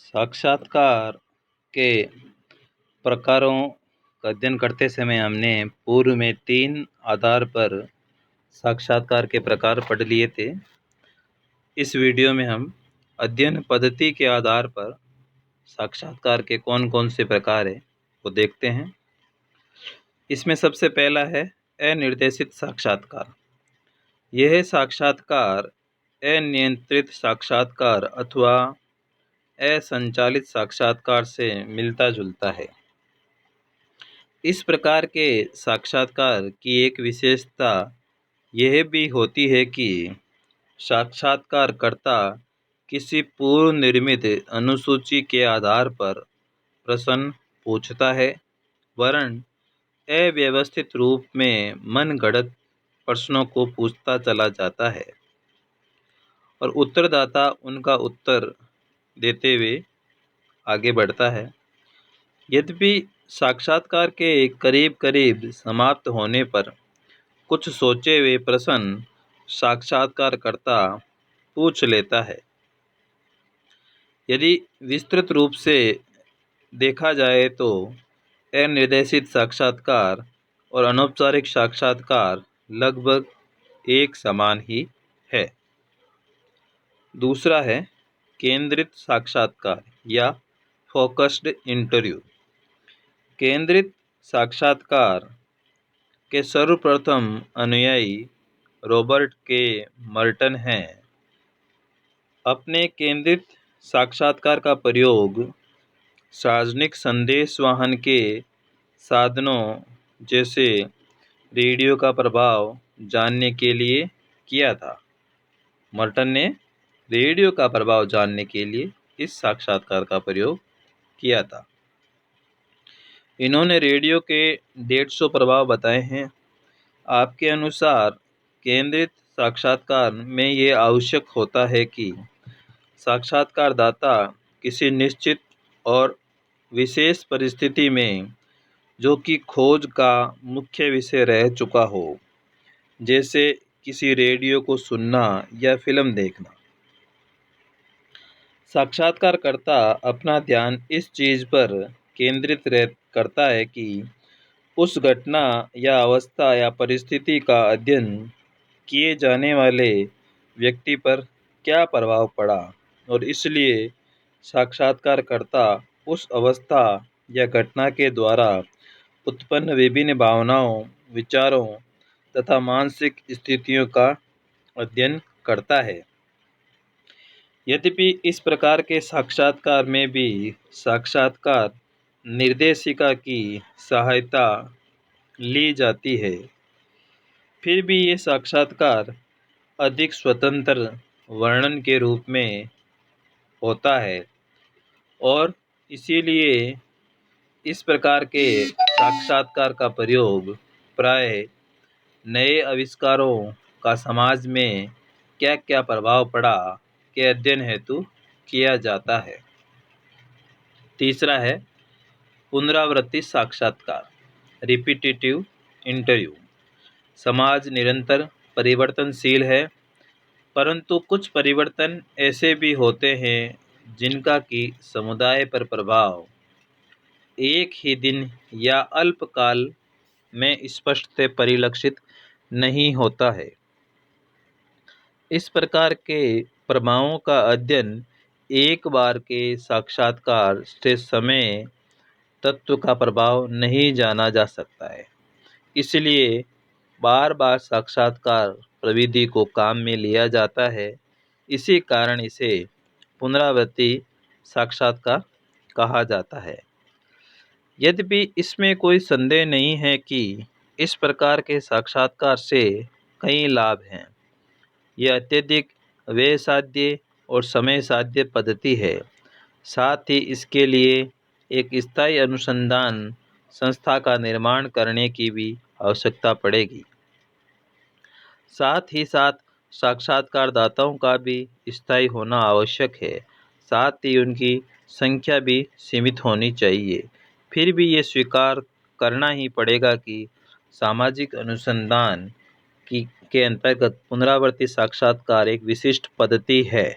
साक्षात्कार के प्रकारों का अध्ययन करते समय हमने पूर्व में 3 आधार पर साक्षात्कार के प्रकार पढ़ लिए थे। इस वीडियो में हम अध्ययन पद्धति के आधार पर साक्षात्कार के कौन कौन से प्रकार हैं वो देखते हैं। इसमें सबसे पहला है अनिर्देशित साक्षात्कार। यह साक्षात्कार अनियंत्रित साक्षात्कार अथवा असंचालित साक्षात्कार से मिलता जुलता है। इस प्रकार के साक्षात्कार की एक विशेषता यह भी होती है कि साक्षात्कारकर्ता किसी पूर्व निर्मित अनुसूची के आधार पर प्रश्न पूछता है, वरन अव्यवस्थित रूप में मनगढ़ंत प्रश्नों को पूछता चला जाता है और उत्तरदाता उनका उत्तर देते हुए आगे बढ़ता है। यद्यपि साक्षात्कार के करीब करीब समाप्त होने पर कुछ सोचे हुए प्रश्न साक्षात्कारकर्ता पूछ लेता है। यदि विस्तृत रूप से देखा जाए तो अनिर्देशित साक्षात्कार और अनौपचारिक साक्षात्कार लगभग एक समान ही है। दूसरा है केंद्रित साक्षात्कार या फोकस्ड इंटरव्यू। केंद्रित साक्षात्कार के सर्वप्रथम अनुयायी रॉबर्ट के मर्टन हैं। अपने केंद्रित साक्षात्कार का प्रयोग सार्वजनिक संदेशवहन के साधनों जैसे रेडियो का प्रभाव जानने के लिए किया था। मर्टन ने रेडियो का प्रभाव जानने के लिए इस साक्षात्कार का प्रयोग किया था। इन्होंने रेडियो के 150 प्रभाव बताए हैं। आपके अनुसार केंद्रित साक्षात्कार में ये आवश्यक होता है कि साक्षात्कारदाता किसी निश्चित और विशेष परिस्थिति में जो कि खोज का मुख्य विषय रह चुका हो, जैसे किसी रेडियो को सुनना या फिल्म देखना। साक्षात्कारकर्ता अपना ध्यान इस चीज़ पर केंद्रित करता है कि उस घटना या अवस्था या परिस्थिति का अध्ययन किए जाने वाले व्यक्ति पर क्या प्रभाव पड़ा, और इसलिए साक्षात्कारकर्ता उस अवस्था या घटना के द्वारा उत्पन्न विभिन्न भावनाओं, विचारों तथा मानसिक स्थितियों का अध्ययन करता है। यद्यपि इस प्रकार के साक्षात्कार में भी साक्षात्कार निर्देशिका की सहायता ली जाती है, फिर भी ये साक्षात्कार अधिक स्वतंत्र वर्णन के रूप में होता है और इसीलिए इस प्रकार के साक्षात्कार का प्रयोग प्राय नए आविष्कारों का समाज में क्या क्या प्रभाव पड़ा के अध्ययन हेतु किया जाता है। तीसरा है पुनरावृत्ति साक्षात्कार, रिपीटेटिव इंटरव्यू। समाज निरंतर परिवर्तनशील है, परंतु कुछ परिवर्तन ऐसे भी होते हैं जिनका कि समुदाय पर प्रभाव एक ही दिन या अल्पकाल में स्पष्ट परिलक्षित नहीं होता है। इस प्रकार के प्रभावों का अध्ययन एक बार के साक्षात्कार से समय तत्व का प्रभाव नहीं जाना जा सकता है। इसलिए बार बार साक्षात्कार प्रविधि को काम में लिया जाता है। इसी कारण इसे पुनरावृत्ति साक्षात्कार कहा जाता है। यद्यपि इसमें कोई संदेह नहीं है कि इस प्रकार के साक्षात्कार से कई लाभ हैं। यह अत्यधिक व्ययसाध्य और समय साध्य पद्धति है। साथ ही इसके लिए एक स्थायी अनुसंधान संस्था का निर्माण करने की भी आवश्यकता पड़ेगी। साथ ही साथ साक्षात्कारदाताओं का भी स्थायी होना आवश्यक है। साथ ही उनकी संख्या भी सीमित होनी चाहिए। फिर भी ये स्वीकार करना ही पड़ेगा कि सामाजिक अनुसंधान के अंतर्गत पुनरावृत्ति साक्षात्कार एक विशिष्ट पद्धति है।